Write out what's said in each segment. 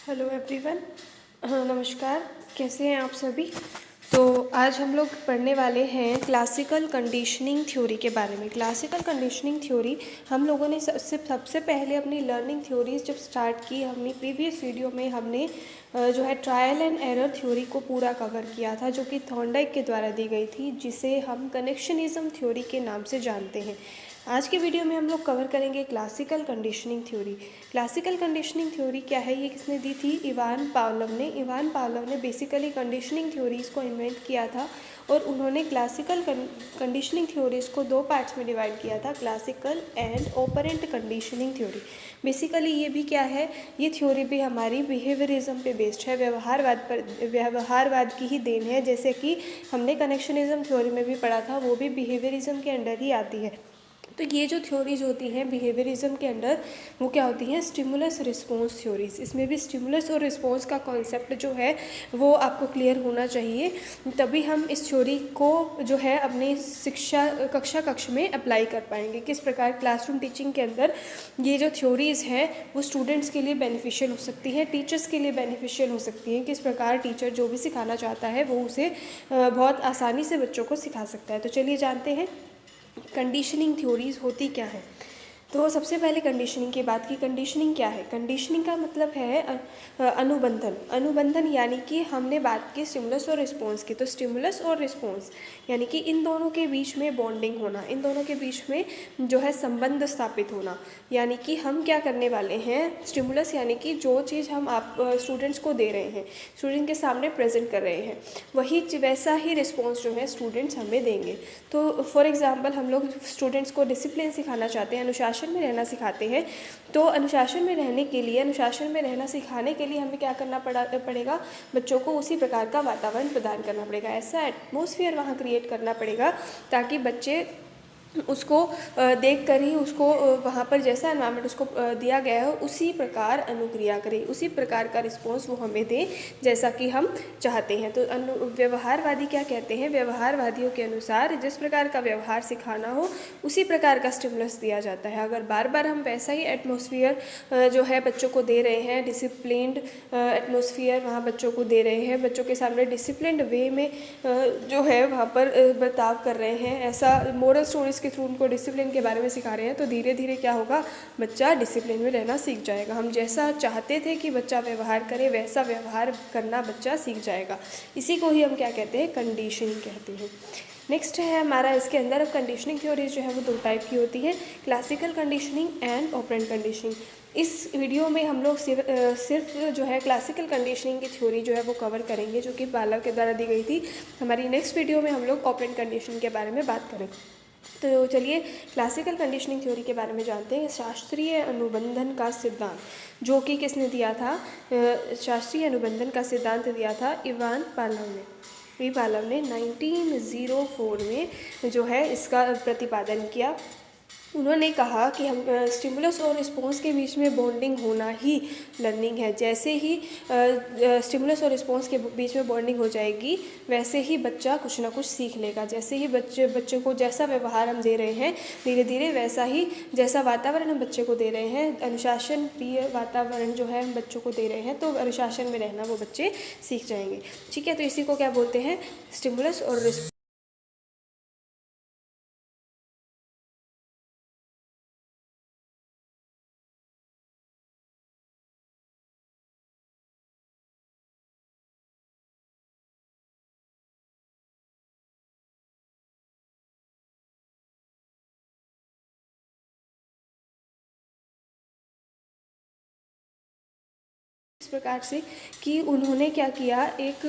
Hello everyone. नमस्कार। कैसे हैं आप सभी। तो आज हम लोग पढ़ने वाले हैं क्लासिकल कंडीशनिंग थ्योरी के बारे में। क्लासिकल कंडीशनिंग थ्योरी हम लोगों ने सबसे पहले अपनी लर्निंग थ्योरीज जब स्टार्ट की, हमने प्रीवियस वीडियो में हमने जो है ट्रायल एंड एरर थ्योरी को पूरा कवर किया था, जो कि थॉर्नडाइक के द्वारा दी गई थी, जिसे हम कनेक्शनिज्म थ्योरी के नाम से जानते हैं। आज के वीडियो में हम लोग कवर करेंगे classical conditioning theory. Classical conditioning theory क्या है, ये किसने दी थी? इवान पावलोव ने। इवान पावलोव ने बेसिकली कंडीशनिंग थ्योरीज़ को इन्वेंट किया था और उन्होंने क्लासिकल कंडीशनिंग थ्योरीज़ को दो पार्ट्स में डिवाइड किया था, classical and operant conditioning theory. Basically ये भी क्या है, ये थ्योरी भी हमारी बिहेवियरिज्म पे बेस्ड है, व्यवहारवाद की ही देन है। जैसे कि हमने कनेक्शनिज्म थ्योरी में भी पढ़ा था, वो भी बिहेवियरिज्म के अंडर ही आती है। तो ये जो थ्योरीज होती हैं बिहेवियरिज्म के अंडर, वो क्या होती हैं? Stimulus response theories. इसमें भी स्टिमुलस और रिस्पॉन्स का कॉन्सेप्ट जो है वो आपको क्लियर होना चाहिए, तभी हम इस थ्योरी को जो है अपनी कक्षा में अप्लाई कर पाएंगे। किस प्रकार क्लासरूम टीचिंग के अंदर ये जो थ्योरीज़ हैं वो स्टूडेंट्स के लिए बेनिफिशियल हो सकती हैं, टीचर्स के लिए बेनिफिशियल हो सकती हैं। किस प्रकार टीचर जो भी सिखाना चाहता है वो उसे बहुत आसानी से बच्चों को सिखा सकता है। तो चलिए जानते हैं कंडीशनिंग थ्योरीज़ होती क्या है। तो सबसे पहले कंडीशनिंग की बात की। कंडीशनिंग क्या है? कंडीशनिंग का मतलब है अनुबंधन। अनुबंधन यानी कि हमने बात की स्टिमुलस और रिस्पॉन्स की, तो स्टिमुलस और रिस्पॉन्स यानी कि इन दोनों के बीच में बॉन्डिंग होना, इन दोनों के बीच में जो है संबंध स्थापित होना। यानी कि हम क्या करने वाले हैं, स्टिमुलस यानी कि जो चीज़ हम आप स्टूडेंट्स को दे रहे हैं, स्टूडेंट के सामने प्रेजेंट कर रहे हैं, वही वैसा ही रिस्पॉन्स जो है स्टूडेंट्स हमें देंगे। तो फॉर एग्जांपल हम लोग स्टूडेंट्स को डिसिप्लिन सिखाना चाहते हैं, अनुशासन में रहना सिखाते हैं। तो अनुशासन में रहने के लिए, अनुशासन में रहना सिखाने के लिए हमें क्या करना पड़ेगा? बच्चों को उसी प्रकार का वातावरण प्रदान करना पड़ेगा, ऐसा एटमॉस्फेयर वहाँ क्रिएट करना पड़ेगा ताकि बच्चे उसको देख कर ही उसको वहाँ पर जैसा एनवायरनमेंट उसको दिया गया है उसी प्रकार अनुक्रिया करें, उसी प्रकार का रिस्पॉन्स वो हमें दें जैसा कि हम चाहते हैं। तो व्यवहारवादी क्या कहते हैं? व्यवहारवादियों के अनुसार जिस प्रकार का व्यवहार सिखाना हो उसी प्रकार का स्टिमुलस दिया जाता है। अगर बार बार हम वैसा ही एटमॉस्फेयर जो है बच्चों को दे रहे हैं, डिसिप्लिन्ड एटमॉस्फेयर वहाँ बच्चों को दे रहे हैं, बच्चों के सामने डिसिप्लिन्ड वे में जो है वहाँ पर बर्ताव कर रहे हैं, ऐसा मोरल स्टोरीज़ के थ्रू उनको डिसिप्लिन के बारे में सिखा रहे हैं, तो धीरे धीरे क्या होगा, बच्चा डिसिप्लिन में रहना सीख जाएगा। हम जैसा चाहते थे कि बच्चा व्यवहार करे वैसा व्यवहार करना बच्चा सीख जाएगा। इसी को ही हम क्या कहते हैं? कंडीशनिंग कहते हैं। नेक्स्ट है हमारा इसके अंदर, अब कंडीशनिंग थ्योरीज जो है वो दो टाइप की होती है, classical conditioning and operant conditioning. इस वीडियो में हम लोग सिर्फ जो है क्लासिकल कंडीशनिंग की थ्योरी जो है वो कवर करेंगे, जो कि पावलोव के द्वारा दी गई थी। हमारी नेक्स्ट वीडियो में हम लोग ऑपरेंट कंडीशनिंग के बारे में बात करेंगे। तो चलिए क्लासिकल कंडीशनिंग थ्योरी के बारे में जानते हैं। शास्त्रीय अनुबंधन का सिद्धांत जो कि किसने दिया था? शास्त्रीय अनुबंधन का सिद्धांत दिया था इवान पावलोव ने। पावलोव ने 1904 में जो है इसका प्रतिपादन किया। उन्होंने कहा कि हम स्टिमुलस और रिस्पॉन्स के बीच में बॉन्डिंग होना ही लर्निंग है। जैसे ही स्टिमुलस और रिस्पॉन्स के बीच में बॉन्डिंग हो जाएगी वैसे ही बच्चा कुछ ना कुछ सीख लेगा। जैसे ही बच्चे को जैसा व्यवहार हम दे रहे हैं, धीरे धीरे वैसा ही जैसा वातावरण हम बच्चे को दे रहे हैं, अनुशासन प्रिय वातावरण जो है हम बच्चों को दे रहे हैं, तो अनुशासन में रहना वो बच्चे सीख जाएंगे। ठीक है, तो इसी को क्या बोलते हैं? स्टिमुलस और रिस्पॉन्स। इस प्रकार से कि उन्होंने क्या किया, एक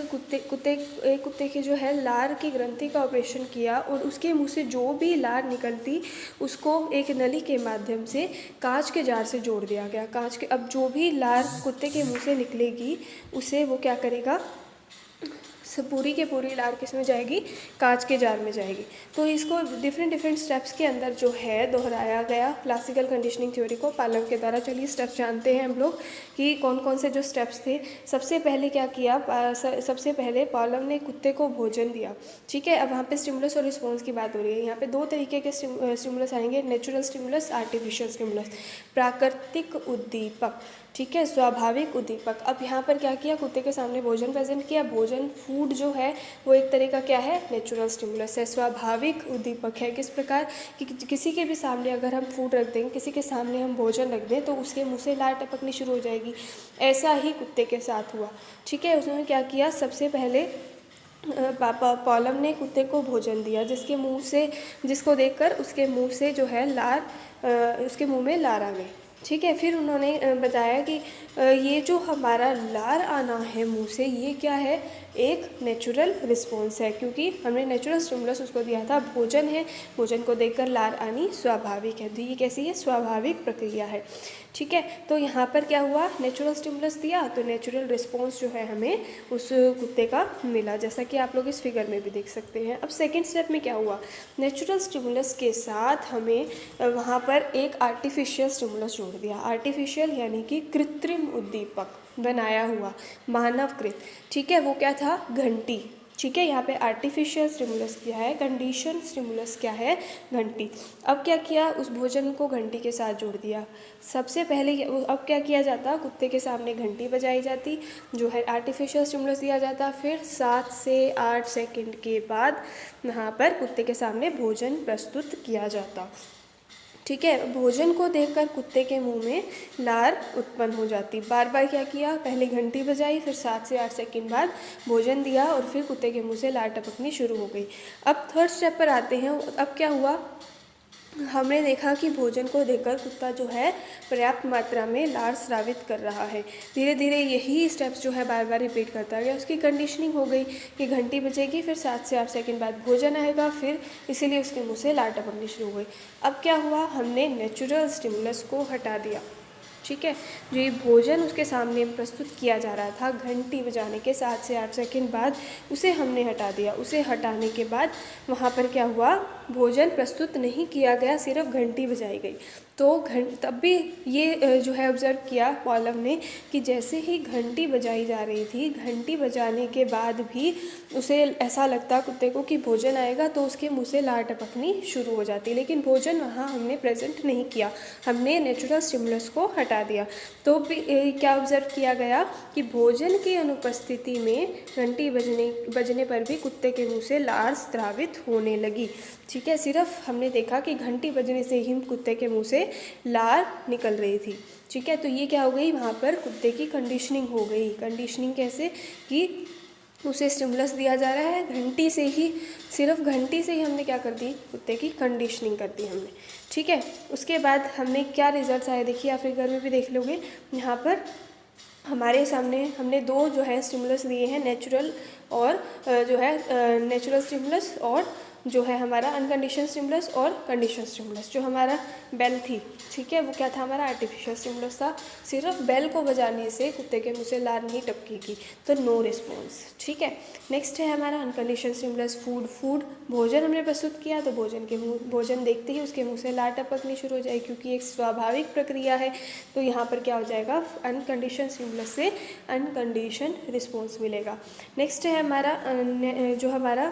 कुत्ते के जो है लार की ग्रंथि का ऑपरेशन किया और उसके मुंह से जो भी लार निकलती उसको एक नली के माध्यम से कांच के जार से जोड़ दिया गया। अब जो भी लार कुत्ते के मुंह से निकलेगी उसे वो क्या करेगा, पूरी के पूरी लार किस में जाएगी, कांच के जार में जाएगी। तो इसको डिफरेंट स्टेप्स के अंदर जो है दोहराया गया क्लासिकल कंडीशनिंग थ्योरी को पालव के द्वारा। चलिए स्टेप्स जानते हैं हम लोग कि कौन कौन से जो स्टेप्स थे। सबसे पहले क्या किया, सबसे पहले पालव ने कुत्ते को भोजन दिया। ठीक है, अब वहाँ पे स्टिमुलस और रिस्पॉन्स की बात हो रही है। यहाँ पे दो तरीके के स्टिमुलस आएंगे, नेचुरल स्टिमुलस, आर्टिफिशियल स्टिमुलस, प्राकृतिक उद्दीपक। ठीक है, स्वाभाविक उद्दीपक। अब यहाँ पर क्या किया, कुत्ते के सामने भोजन प्रेजेंट किया। भोजन फूड जो है वो एक तरह का क्या है, नेचुरल स्टिमुलस है, स्वाभाविक उद्दीपक है। किस प्रकार कि किसी के भी सामने अगर हम फूड रख देंगे, किसी के सामने हम भोजन रख दें तो उसके मुंह से लार टपकनी शुरू हो जाएगी। ऐसा ही कुत्ते के साथ हुआ। ठीक है, उसने क्या किया, सबसे पहले पालव ने कुत्ते को भोजन दिया, जिसके मुंह से, जिसको देखकर उसके मुंह से जो है लार, उसके मुंह में लार आ गई। ठीक है, फिर उन्होंने बताया कि ये जो हमारा लार आना है मुंह से, ये क्या है, एक नेचुरल रिस्पॉन्स है, क्योंकि हमने नेचुरल स्टिमुलस उसको दिया था, भोजन है, भोजन को देखकर लार आनी स्वाभाविक है। तो ये कैसी है, स्वाभाविक प्रक्रिया है। ठीक है, तो यहाँ पर क्या हुआ, नेचुरल स्टिमुलस दिया तो नेचुरल रिस्पॉन्स जो है हमें उस कुत्ते का मिला, जैसा कि आप लोग इस फिगर में भी देख सकते हैं। अब सेकेंड स्टेप में क्या हुआ, नेचुरल स्टिमुलस के साथ हमें वहाँ पर एक आर्टिफिशियल स्टिमुलस जोड़ दिया। आर्टिफिशियल यानी कि कृत्रिम उद्दीपक, बनाया हुआ, मानवकृत। ठीक है, वो क्या था, घंटी। ठीक है, यहाँ पे आर्टिफिशियल स्टिमुलस क्या है, कंडीशन स्टिमुलस क्या है, घंटी। अब क्या किया, उस भोजन को घंटी के साथ जोड़ दिया। सबसे पहले अब क्या किया जाता, कुत्ते के सामने घंटी बजाई जाती, जो है आर्टिफिशियल स्टिमुलस दिया जाता। फिर 7 से 8 सेकंड के बाद यहाँ पर कुत्ते के सामने भोजन प्रस्तुत किया जाता। ठीक है, भोजन को देखकर कुत्ते के मुंह में लार उत्पन्न हो जाती। बार बार क्या किया, पहले घंटी बजाई, फिर 7 से 8 सेकंड बाद भोजन दिया और फिर कुत्ते के मुंह से लार टपकनी शुरू हो गई। अब थर्ड स्टेप पर आते हैं। अब क्या हुआ, हमने देखा कि भोजन को देखकर कुत्ता जो है पर्याप्त मात्रा में लार स्रावित कर रहा है। धीरे धीरे यही स्टेप्स जो है बार बार रिपीट करता गया। उसकी कंडीशनिंग हो गई कि घंटी बजेगी, फिर 7 से 8 सेकंड बाद भोजन आएगा, फिर इसीलिए उसके मुंह से लार टपकनी शुरू हो गई। अब क्या हुआ, हमने नेचुरल स्टिमुलस को हटा दिया। ठीक है, जो ये भोजन उसके सामने प्रस्तुत किया जा रहा था घंटी बजाने के 7 से 8 सेकंड बाद, उसे हमने हटा दिया। उसे हटाने के बाद वहाँ पर क्या हुआ, भोजन प्रस्तुत नहीं किया गया, सिर्फ घंटी बजाई गई। तो तब भी ये जो है ऑब्ज़र्व किया पालव ने कि जैसे ही घंटी बजाई जा रही थी, घंटी बजाने के बाद भी उसे ऐसा लगता कुत्ते को कि भोजन आएगा, तो उसके मुंह से लार टपकनी शुरू हो जाती। लेकिन भोजन वहाँ हमने प्रेजेंट नहीं किया, हमने नेचुरल स्टिमुलस को हटा दिया। तो क्या ऑब्ज़र्व किया गया कि भोजन की अनुपस्थिति में घंटी बजने पर भी कुत्ते के मुंह से लार स्रावित होने लगी। ठीक है, सिर्फ हमने देखा कि घंटी बजने से ही कुत्ते के मुंह से लार निकल रही थी। ठीक है, तो ये क्या हो गई, वहाँ पर कुत्ते की कंडीशनिंग हो गई। कंडीशनिंग कैसे कि उसे स्टिमुलस दिया जा रहा है घंटी से ही, सिर्फ घंटी से ही हमने क्या कर दी, कुत्ते की कंडीशनिंग कर दी हमने। ठीक है, उसके बाद हमने क्या रिजल्ट्स आए देखिए, आप फिगर में भी देख लोगे। यहाँ पर हमारे सामने हमने दो जो है स्टिमुलस दिए हैं, नेचुरल और जो है नेचुरल स्टिमुलस और जो है हमारा अनकंडीशन स्टिमुलस और कंडीशन स्टिमुलस। जो हमारा बेल थी, ठीक है, वो क्या था, हमारा आर्टिफिशियल स्टिमुलस था। सिर्फ बेल को बजाने से कुत्ते के मुंह से लार नहीं टपकेगी, तो नो रिस्पॉन्स। ठीक है, नेक्स्ट है हमारा अनकंडीशन स्टिमुलस, फूड। भोजन हमने प्रस्तुत किया तो भोजन देखते ही उसके मुंह से लार टपकनी शुरू हो जाएगी, क्योंकि एक स्वाभाविक प्रक्रिया है। तो यहाँ पर क्या हो जाएगा, अनकंडीशन स्टिमुलस से अनकंडीशन रिस्पॉन्स मिलेगा। नेक्स्ट है हमारा जो हमारा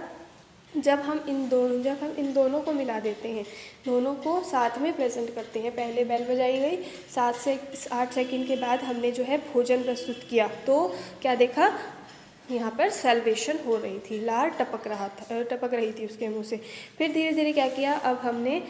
जब हम इन दोनों को मिला देते हैं, दोनों को साथ में प्रेजेंट करते हैं। पहले बेल बजाई गई, 7 से 8 सेकंड के बाद हमने जो है भोजन प्रस्तुत किया, तो क्या देखा, यहाँ पर सेल्वेशन हो रही थी, लार टपक रही थी उसके मुंह से। फिर धीरे धीरे क्या किया, अब हमने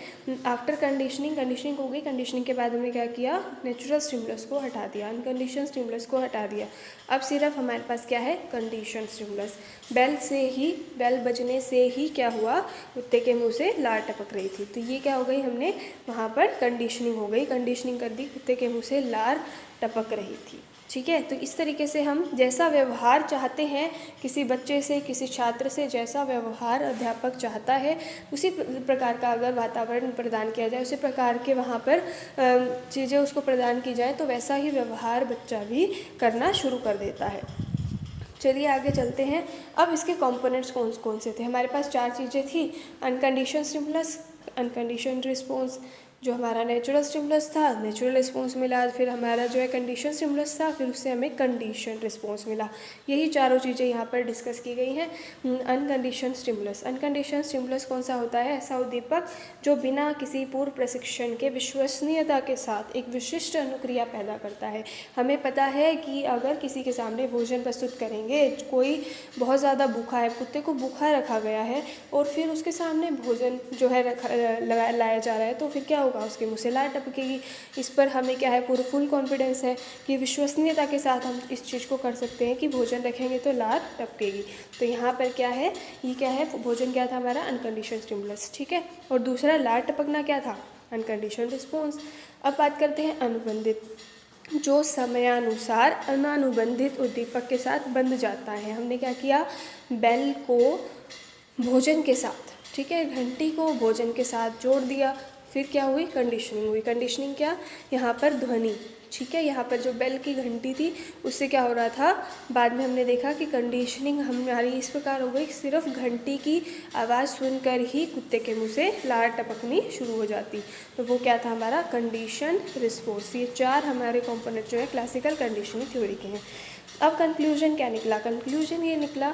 आफ्टर कंडीशनिंग हो गई। कंडीशनिंग के बाद हमने क्या किया, नेचुरल स्टिमुलस को हटा दिया, अनकंडीशन स्टिमुलस को हटा दिया। अब सिर्फ हमारे पास क्या है, कंडीशन स्टिमुलस। बेल बजने से ही क्या हुआ, कुत्ते के मुंह से लार टपक रही थी। तो ये क्या हो गई, हमने वहाँ पर कंडीशनिंग हो गई, कंडीशनिंग कर दी, कुत्ते के मुँह से लार टपक रही थी। ठीक है, तो इस तरीके से हम जैसा व्यवहार चाहते हैं किसी बच्चे से, किसी छात्र से, जैसा व्यवहार अध्यापक चाहता है उसी प्रकार का अगर वातावरण प्रदान किया जाए, उसी प्रकार के वहाँ पर चीज़ें उसको प्रदान की जाए, तो वैसा ही व्यवहार बच्चा भी करना शुरू कर देता है। चलिए आगे चलते हैं। अब इसके कंपोनेंट्स कौन कौन से थे। हमारे पास 4 चीज़ें थी, अनकंडीशनल स्टिमुलस, अनकंडीशनड रिस्पॉन्स, जो हमारा नेचुरल स्टिमुलस था, नेचुरल रिस्पॉन्स मिला, फिर हमारा जो है कंडीशन स्टिमुलस था, फिर उससे हमें कंडीशन रिस्पॉन्स मिला। यही चारों चीज़ें यहाँ पर डिस्कस की गई हैं। अनकंडीशन स्टिमुलस, अनकंडीशन स्टिमुलस कौन सा होता है, ऐसा उद्दीपक जो बिना किसी पूर्व प्रशिक्षण के विश्वसनीयता के साथ एक विशिष्ट अनुक्रिया पैदा करता है। हमें पता है कि अगर किसी के सामने भोजन प्रस्तुत करेंगे, कोई बहुत ज़्यादा भूखा है, कुत्ते को भूखा रखा गया है और फिर उसके सामने भोजन जो है लाया जा रहा है, तो फिर क्या होगा, उसके मुँह से लार टपकेगी। इस पर हमें क्या है, पूरा फुल कॉन्फिडेंस है कि विश्वसनीयता के साथ हम इस चीज़ को कर सकते हैं कि भोजन रखेंगे तो लार टपकेगी। तो यहाँ पर क्या है, ये क्या है, भोजन क्या था हमारा, अनकंडीशनल स्टिमुलस, ठीक है। और दूसरा लार टपकना क्या था, अनकंडीशनल रिस्पॉन्स। अब बात करते हैं अनुबंधित, जो समयानुसार अनानुबंधित उद्दीपक के साथ बंध जाता है। हमने क्या किया, बेल को भोजन के साथ, ठीक है, घंटी को भोजन के साथ जोड़ दिया, फिर क्या हुई, कंडीशनिंग हुई। कंडीशनिंग क्या, यहाँ पर ध्वनि, ठीक है, यहाँ पर जो बेल की घंटी थी उससे क्या हो रहा था, बाद में हमने देखा कि कंडीशनिंग हमारी इस प्रकार हो गई, सिर्फ घंटी की आवाज़ सुनकर ही कुत्ते के मुंह से लार टपकनी शुरू हो जाती। तो वो क्या था हमारा, कंडीशन रिस्पॉन्स। ये 4 हमारे कंपोनेंट जो है क्लासिकल कंडीशनिंग थ्योरी के हैं। अब कंक्लूजन क्या निकला, कंक्लूजन ये निकला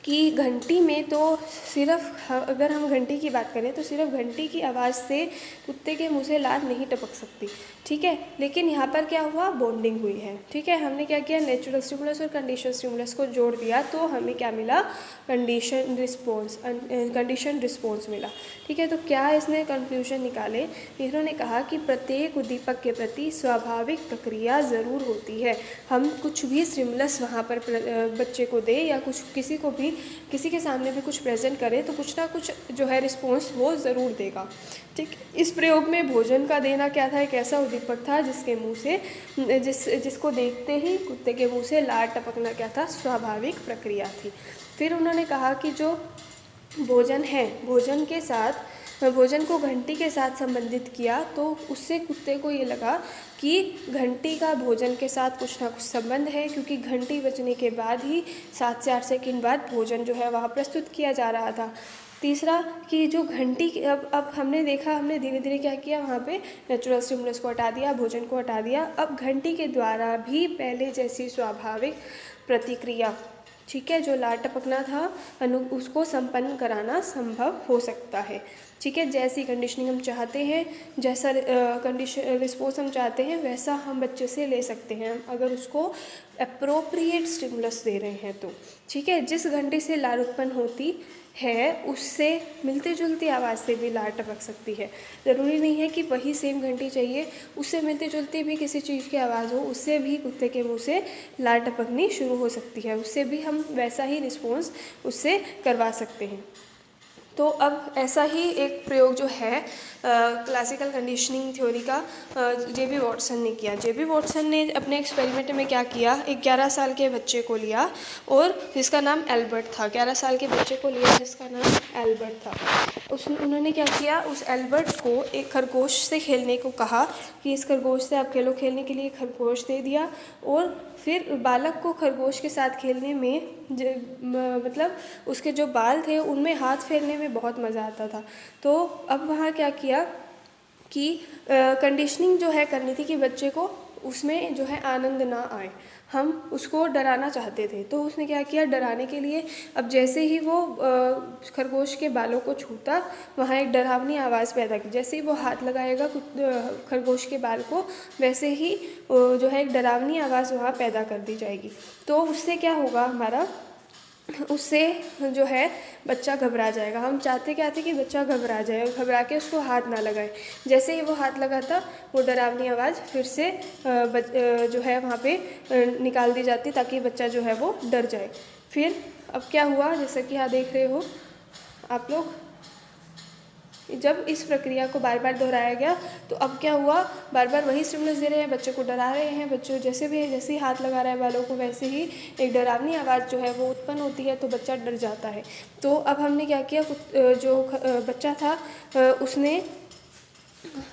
कि घंटी में तो सिर्फ, अगर हम घंटी की बात करें तो सिर्फ घंटी की आवाज़ से कुत्ते के मुंह से लार नहीं टपक सकती, ठीक है। लेकिन यहाँ पर क्या हुआ, बॉन्डिंग हुई है, ठीक है। हमने क्या किया, नेचुरल स्टिमुलस और कंडीशन स्टिमुलस को जोड़ दिया, तो हमें क्या मिला, कंडीशन रिस्पॉन्स, कंडीशन रिस्पॉन्स मिला, ठीक है। तो क्या इसने कंक्लूजन निकाले, इन्होंने कहा कि प्रत्येक उद्दीपक के प्रति स्वाभाविक प्रक्रिया ज़रूर होती है। हम कुछ भी स्टिमुलस वहाँ पर बच्चे को दे या कुछ किसी को भी, किसी के सामने भी कुछ प्रेजेंट करें तो कुछ ना कुछ जो है रिस्पॉन्स वो ज़रूर देगा, ठीक। इस प्रयोग में भोजन का देना क्या था, एक ऐसा उद्दीपक था जिसके मुंह से जिसको देखते ही कुत्ते के मुंह से लार टपकना क्या था, स्वाभाविक प्रक्रिया थी। फिर उन्होंने कहा कि जो भोजन है, भोजन के साथ, भोजन को घंटी के साथ संबंधित किया, तो उससे कुत्ते को ये लगा कि घंटी का भोजन के साथ कुछ ना कुछ संबंध है, क्योंकि घंटी बजने के बाद ही 7 से 8 सेकंड बाद भोजन जो है वहाँ प्रस्तुत किया जा रहा था। तीसरा कि जो घंटी, अब हमने देखा, हमने धीरे धीरे क्या किया, वहाँ पे नेचुरल स्टिमुलस को हटा दिया, भोजन को हटा दिया। अब घंटी के द्वारा भी पहले जैसी स्वाभाविक प्रतिक्रिया, ठीक है, जो लार टपकना था उसको संपन्न कराना संभव हो सकता है, ठीक है। जैसी कंडीशनिंग हम चाहते हैं, जैसा कंडीशन रिस्पॉन्स हम चाहते हैं, वैसा हम बच्चे से ले सकते हैं, अगर उसको अप्रोप्रिएट स्टिमुलस दे रहे हैं तो, ठीक है। जिस घंटी से लार उत्पन्न होती है उससे मिलती जुलती आवाज़ से भी लार टपक सकती है। ज़रूरी नहीं है कि वही सेम घंटी चाहिए, उससे मिलती जुलती भी किसी चीज़ की आवाज़ हो, उससे भी कुत्ते के मुंह से लार टपकनी शुरू हो सकती है, उससे भी हम वैसा ही रिस्पॉन्स उससे करवा सकते हैं। तो अब ऐसा ही एक प्रयोग जो है क्लासिकल कंडीशनिंग थ्योरी का जे.बी. वॉटसन ने किया। जे.बी. वॉटसन ने अपने एक्सपेरिमेंट में क्या किया, एक 11 साल के बच्चे को लिया और जिसका नाम एल्बर्ट था, 11 साल के बच्चे को लिया जिसका नाम एल्बर्ट था। उन्होंने क्या किया, उस एल्बर्ट को एक खरगोश से खेलने को कहा कि इस खरगोश से आप खेलो, खेलने के लिए खरगोश दे दिया, और फिर बालक को खरगोश के साथ खेलने में मतलब उसके जो बाल थे उनमें हाथ फेरने में बहुत मज़ा आता था। तो अब वहाँ क्या किया कि कंडीशनिंग जो है करनी थी कि बच्चे को उसमें जो है आनंद ना आए, हम उसको डराना चाहते थे। तो उसने क्या किया, डराने के लिए अब जैसे ही वो खरगोश के बालों को छूता, वहाँ एक डरावनी आवाज़ पैदा की। जैसे ही वो हाथ लगाएगा खरगोश के बाल को, वैसे ही जो है एक डरावनी आवाज़ वहाँ पैदा कर दी जाएगी। तो उससे क्या होगा, हमारा उससे जो है बच्चा घबरा जाएगा। हम चाहते क्या थे कि बच्चा घबरा जाए और घबरा के उसको हाथ ना लगाए। जैसे ही वो हाथ लगाता, वो डरावनी आवाज़ फिर से जो है वहाँ पे निकाल दी जाती, ताकि बच्चा जो है वो डर जाए। फिर अब क्या हुआ, जैसा कि यहाँ देख रहे हो आप लोग, जब इस प्रक्रिया को बार बार दोहराया गया तो अब क्या हुआ, बार बार वही स्टिमुलस दे रहे हैं, बच्चे को डरा रहे हैं, बच्चों जैसे ही हाथ लगा रहा है बालों को, वैसे ही एक डरावनी आवाज़ जो है वो उत्पन्न होती है, तो बच्चा डर जाता है। तो अब हमने क्या किया, जो बच्चा था उसने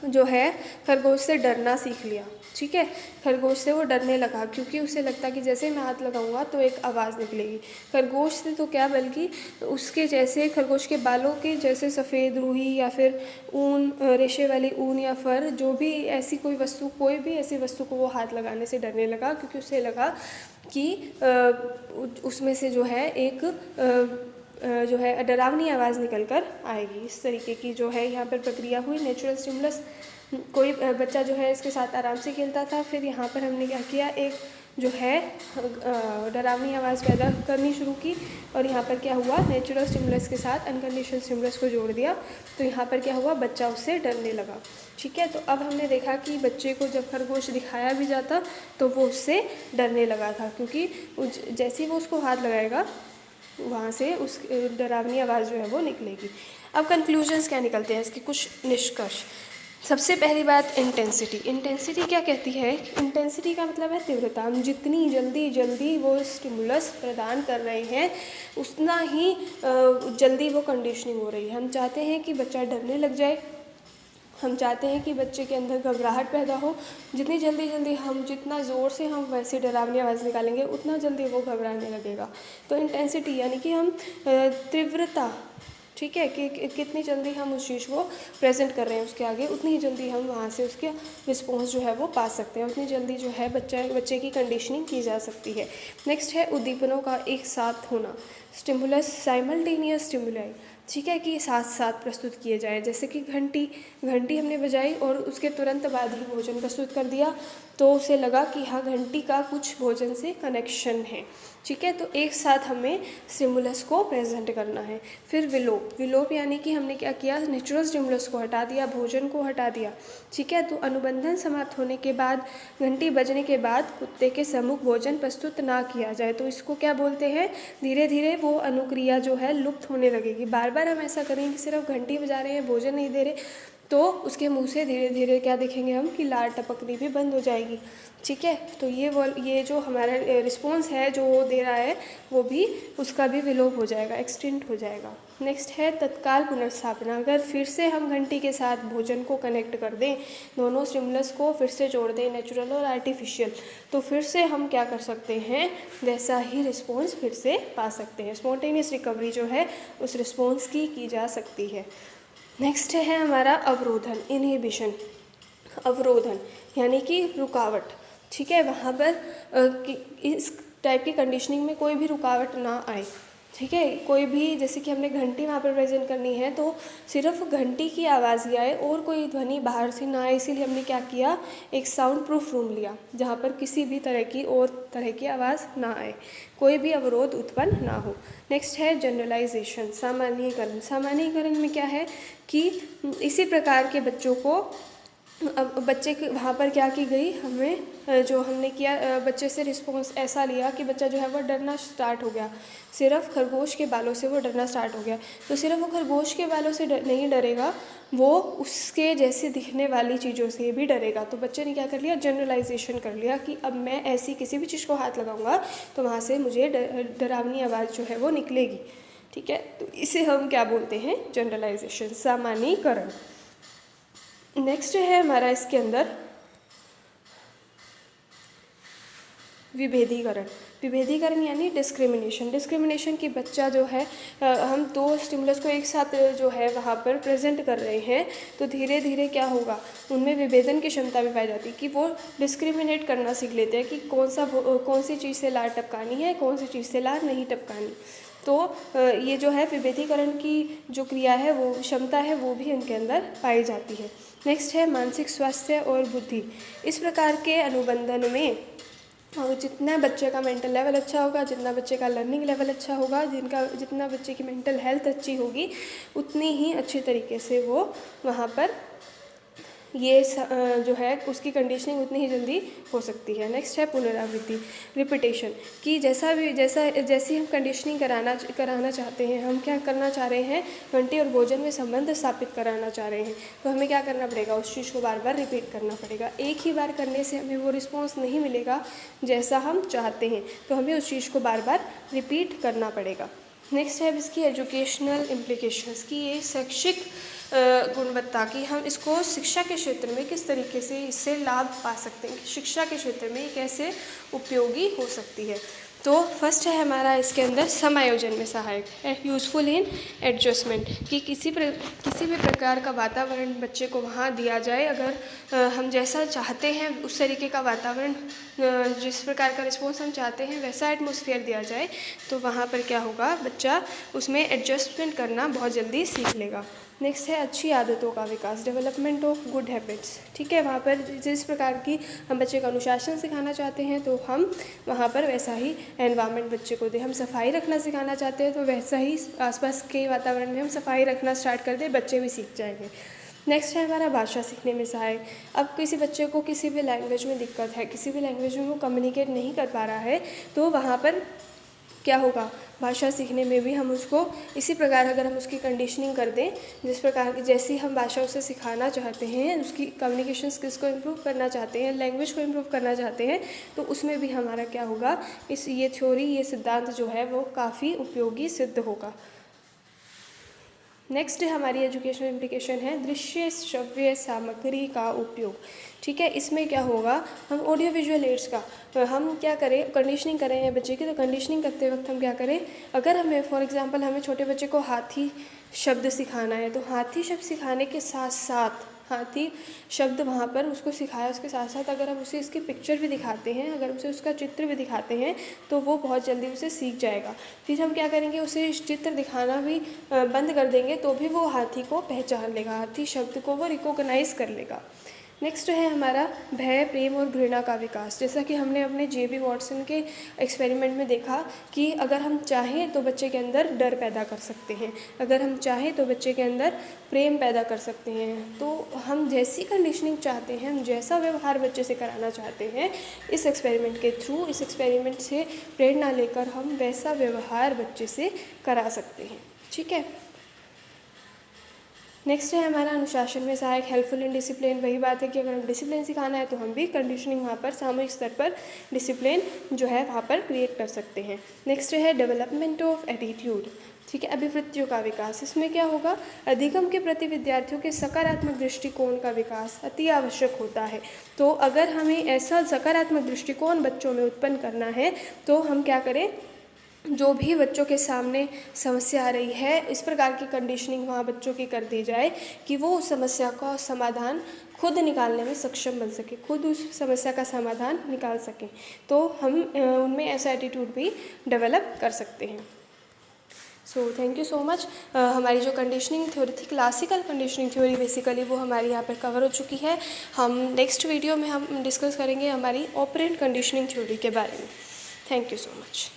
जो है खरगोश से डरना सीख लिया। ठीक है, खरगोश से वो डरने लगा क्योंकि उसे लगता कि जैसे मैं हाथ लगाऊंगा तो एक आवाज़ निकलेगी। खरगोश से तो क्या, बल्कि उसके जैसे खरगोश के बालों के जैसे सफ़ेद रूही या फिर ऊन, रेशे वाली ऊन या फर, जो भी ऐसी कोई भी ऐसी वस्तु को वो हाथ लगाने से डरने लगा, क्योंकि उसे लगा कि उसमें से जो है एक जो है डरावनी आवाज़ निकल कर आएगी। इस तरीके की जो है यहाँ पर प्रक्रिया हुई। नेचुरल स्टिमुलस, कोई बच्चा जो है इसके साथ आराम से खेलता था, फिर यहाँ पर हमने क्या किया, एक जो है डरावनी आवाज़ पैदा करनी शुरू की, और यहाँ पर क्या हुआ, नेचुरल स्टिमुलस के साथ अनकंडीशनल स्टिमुलस को जोड़ दिया, तो यहाँ पर क्या हुआ, बच्चा उससे डरने लगा। ठीक है, तो अब हमने देखा कि बच्चे को जब खरगोश दिखाया भी जाता तो वो उससे डरने लगा था, क्योंकि जैसे ही वो उसको हाथ लगाएगा वहाँ से उस डरावनी आवाज़ जो है वो निकलेगी। अब कंक्लूजन्स क्या निकलते हैं, इसके कुछ निष्कर्ष। सबसे पहली बात, इंटेंसिटी क्या कहती है, इंटेंसिटी का मतलब है तीव्रता। हम जितनी जल्दी वो स्टिमुलस प्रदान कर रहे हैं उतना ही जल्दी वो कंडीशनिंग हो रही है। हम चाहते हैं कि बच्चा डरने लग जाए, हम चाहते हैं कि बच्चे के अंदर घबराहट पैदा हो। जितनी जल्दी हम, जितना ज़ोर से हम वैसे डरावनी आवाज़ निकालेंगे उतना जल्दी वो घबराने लगेगा। तो इंटेंसिटी यानी कि हम तीव्रता, ठीक है, कि कितनी जल्दी हम उस चीज़ को प्रेजेंट कर रहे हैं उसके आगे, उतनी ही जल्दी हम वहाँ से उसके रिस्पॉन्स जो है वो पा सकते हैं, उतनी जल्दी जो है बच्चे की कंडीशनिंग की जा सकती है। नेक्स्ट है उद्दीपनों का एक साथ होना, स्टिमुलस साइमल्टेनियस स्टिमुलाई। ठीक है, कि साथ साथ प्रस्तुत किए जाए, जैसे कि घंटी हमने बजाई और उसके तुरंत बाद ही भोजन प्रस्तुत कर दिया, तो उसे लगा कि हाँ, घंटी का कुछ भोजन से कनेक्शन है। ठीक है, तो एक साथ हमें स्टिमुलस को प्रेजेंट करना है। फिर विलोप यानी कि हमने क्या किया, नेचुरल स्टिमुलस को हटा दिया, भोजन को हटा दिया। ठीक है, तो अनुबंधन समाप्त होने के बाद, घंटी बजने के बाद कुत्ते के सम्मुख भोजन प्रस्तुत ना किया जाए, तो इसको क्या बोलते हैं, धीरे धीरे वो अनुक्रिया जो है लुप्त होने लगेगी। बार बार हम ऐसा करेंगे, सिर्फ घंटी बजा रहे हैं, भोजन नहीं दे रहे, तो उसके मुंह से धीरे धीरे क्या देखेंगे हम, कि लार टपकनी भी बंद हो जाएगी। ठीक है, तो ये जो हमारा रिस्पॉन्स है जो वो दे रहा है, वो भी, उसका भी विलोप हो जाएगा, एक्सटिंक्ट हो जाएगा। नेक्स्ट है तत्काल पुनर्स्थापना। अगर फिर से हम घंटी के साथ भोजन को कनेक्ट कर दें, दोनों स्टिमुलस को फिर से जोड़ दें, नेचुरल और आर्टिफिशियल, तो फिर से हम क्या कर सकते हैं, वैसा ही रिस्पॉन्स फिर से पा सकते हैं। स्पॉन्टेनियस रिकवरी जो है उस रिस्पॉन्स की जा सकती है। नेक्स्ट है हमारा अवरोधन, इनहिबिशन। अवरोधन यानी कि रुकावट। ठीक है, वहाँ पर इस टाइप की कंडीशनिंग में कोई भी रुकावट ना आए। ठीक है, कोई भी, जैसे कि हमने घंटी वहाँ पर प्रेजेंट करनी है, तो सिर्फ घंटी की आवाज़ ही आए और कोई ध्वनि बाहर से ना आए, इसीलिए हमने क्या किया, एक साउंड प्रूफ रूम लिया, जहाँ पर किसी भी तरह की आवाज़ ना आए, कोई भी अवरोध उत्पन्न ना हो। नेक्स्ट है जनरलाइजेशन, सामान्यीकरण में क्या है कि इसी प्रकार के बच्चों को, अब बच्चे के वहाँ पर क्या की गई, हमें जो हमने किया, बच्चे से रिस्पॉन्स ऐसा लिया कि बच्चा जो है वो डरना स्टार्ट हो गया, सिर्फ खरगोश के बालों से वो डरना स्टार्ट हो गया। तो सिर्फ वो खरगोश के बालों से नहीं डरेगा, वो उसके जैसे दिखने वाली चीज़ों से भी डरेगा। तो बच्चे ने क्या कर लिया, जनरलाइजेशन कर लिया कि अब मैं ऐसी किसी भी चीज़ को हाथ लगाऊंगा तो वहाँ से मुझे डरावनी आवाज़ जो है वो निकलेगी। ठीक है, तो इसे हम क्या बोलते हैं, जनरलाइजेशन, सामान्यीकरण। नेक्स्ट है हमारा इसके अंदर विभेदीकरण यानी डिस्क्रिमिनेशन की बच्चा जो है, हम दो स्टिमुलस को एक साथ जो है वहाँ पर प्रेजेंट कर रहे हैं, तो धीरे धीरे क्या होगा, उनमें विभेदन की क्षमता भी पाई जाती है, कि वो डिस्क्रिमिनेट करना सीख लेते हैं कि कौन सी चीज़ से लार टपकानी है, कौन सी चीज़ से लार नहीं टपकानी। तो ये जो है विभेदीकरण की जो क्रिया है, वो क्षमता है, वो भी उनके अंदर पाई जाती है। नेक्स्ट है मानसिक स्वास्थ्य और बुद्धि। इस प्रकार के अनुबंधन में जितना बच्चे का मेंटल लेवल अच्छा होगा, जितना बच्चे का लर्निंग लेवल अच्छा होगा, जितना बच्चे की मेंटल हेल्थ अच्छी होगी, उतनी ही अच्छे तरीके से वो वहाँ पर ये जो है उसकी कंडीशनिंग उतनी ही जल्दी हो सकती है। नेक्स्ट है पुनरावृत्ति, रिपीटेशन, कि जैसी हम कंडीशनिंग कराना चाहते हैं, हम क्या करना चाह रहे हैं, घंटी और भोजन में संबंध स्थापित कराना चाह रहे हैं, तो हमें क्या करना पड़ेगा, उस चीज़ को बार बार रिपीट करना पड़ेगा। एक ही बार करने से हमें वो रिस्पॉन्स नहीं मिलेगा जैसा हम चाहते हैं, तो हमें उस चीज़ को बार बार रिपीट करना पड़ेगा। नेक्स्ट है इसकी एजुकेशनल इम्प्लीकेशंस, की ये शैक्षिक गुणवत्ता की हम इसको शिक्षा के क्षेत्र में किस तरीके से इससे लाभ पा सकते हैं, शिक्षा के क्षेत्र में कैसे उपयोगी हो सकती है। तो फर्स्ट है हमारा इसके अंदर समायोजन में सहायक, यूज़फुल इन एडजस्टमेंट, कि किसी भी प्रकार का वातावरण बच्चे को वहाँ दिया जाए, अगर हम जैसा चाहते हैं उस तरीके का वातावरण, जिस प्रकार का रिस्पॉन्स हम चाहते हैं वैसा एटमॉस्फेयर दिया जाए, तो वहाँ पर क्या होगा, बच्चा उसमें एडजस्टमेंट करना बहुत जल्दी सीख लेगा। नेक्स्ट है अच्छी आदतों का विकास, डेवलपमेंट ऑफ गुड हैबिट्स। ठीक है, वहाँ पर जिस प्रकार की हम बच्चे का अनुशासन सिखाना चाहते हैं तो हम वहाँ पर वैसा ही एनवायरनमेंट बच्चे को दें। हम सफाई रखना सिखाना चाहते हैं तो वैसा ही आसपास के वातावरण में हम सफाई रखना स्टार्ट कर दें, बच्चे भी सीख जाएंगे। नेक्स्ट है हमारा भाषा सीखने में सहायक। अब किसी बच्चे को किसी भी लैंग्वेज में दिक्कत है, किसी भी लैंग्वेज में वो कम्युनिकेट नहीं कर पा रहा है, तो वहाँ पर क्या होगा, भाषा सीखने में भी हम उसको इसी प्रकार अगर हम उसकी कंडीशनिंग कर दें, जिस प्रकार की जैसी हम भाषा उसे सिखाना चाहते हैं, उसकी कम्युनिकेशन स्किल्स को इम्प्रूव करना चाहते हैं, लैंग्वेज को इम्प्रूव करना चाहते हैं, तो उसमें भी हमारा क्या होगा, ये थ्योरी, ये सिद्धांत जो है वो काफ़ी उपयोगी सिद्ध होगा। नेक्स्ट हमारी एजुकेशनल इम्प्लीकेशन है दृश्य श्रव्य सामग्री का उपयोग। ठीक है, इसमें क्या होगा, हम ऑडियो विजुअल एड्स का हम क्या करें, कंडीशनिंग कर रहे हैं बच्चे की, तो कंडीशनिंग करते वक्त हम क्या करें, अगर हमें फॉर एग्जांपल हमें छोटे बच्चे को हाथी शब्द सिखाना है, तो हाथी शब्द सिखाने के साथ साथ हाथी शब्द वहाँ पर उसको सिखाया, उसके साथ साथ अगर हम उसे इसकी पिक्चर भी दिखाते हैं, अगर उसे उसका चित्र भी दिखाते हैं, तो वो बहुत जल्दी उसे सीख जाएगा। फिर हम क्या करेंगे, उसे चित्र दिखाना भी बंद कर देंगे तो भी वो हाथी को पहचान लेगा, हाथी शब्द को वो रिकॉग्नाइज़ कर लेगा। नेक्स्ट है हमारा भय, प्रेम और घृणा का विकास। जैसा कि हमने अपने जे.बी. वॉटसन के एक्सपेरिमेंट में देखा कि अगर हम चाहें तो बच्चे के अंदर डर पैदा कर सकते हैं, अगर हम चाहें तो बच्चे के अंदर प्रेम पैदा कर सकते हैं। तो हम जैसी कंडीशनिंग चाहते हैं, हम जैसा व्यवहार बच्चे से कराना चाहते हैं, इस एक्सपेरिमेंट के थ्रू, इस एक्सपेरिमेंट से प्रेरणा लेकर हम वैसा व्यवहार बच्चे से करा सकते हैं। ठीक है, नेक्स्ट है हमारा अनुशासन में सहायक, हेल्पफुल इन डिसिप्लिन। वही बात है कि अगर हम डिसिप्लिन सिखाना है तो हम भी कंडीशनिंग वहाँ पर सामूहिक स्तर पर डिसिप्लिन जो है वहाँ पर क्रिएट कर सकते हैं। नेक्स्ट है डेवलपमेंट ऑफ एटीट्यूड। ठीक है, अभिवृत्तियों का विकास। इसमें क्या होगा, अधिगम के प्रति विद्यार्थियों के सकारात्मक दृष्टिकोण का विकास अति आवश्यक होता है। तो अगर हमें ऐसा सकारात्मक दृष्टिकोण बच्चों में उत्पन्न करना है तो हम क्या करें, जो भी बच्चों के सामने समस्या आ रही है, इस प्रकार की कंडीशनिंग वहाँ बच्चों की कर दी जाए कि वो उस समस्या का समाधान खुद निकालने में सक्षम बन सके, खुद उस समस्या का समाधान निकाल सकें, तो हम उनमें ऐसा एटीट्यूड भी डेवलप कर सकते हैं। So thank you so much. हमारी जो कंडीशनिंग थ्योरी थी, क्लासिकल कंडीशनिंग थ्योरी बेसिकली, वो हमारी यहाँ पर कवर हो चुकी है। हम नेक्स्ट वीडियो में हम डिस्कस करेंगे हमारी ऑपरेंट कंडीशनिंग थ्योरी के बारे में। Thank you so much.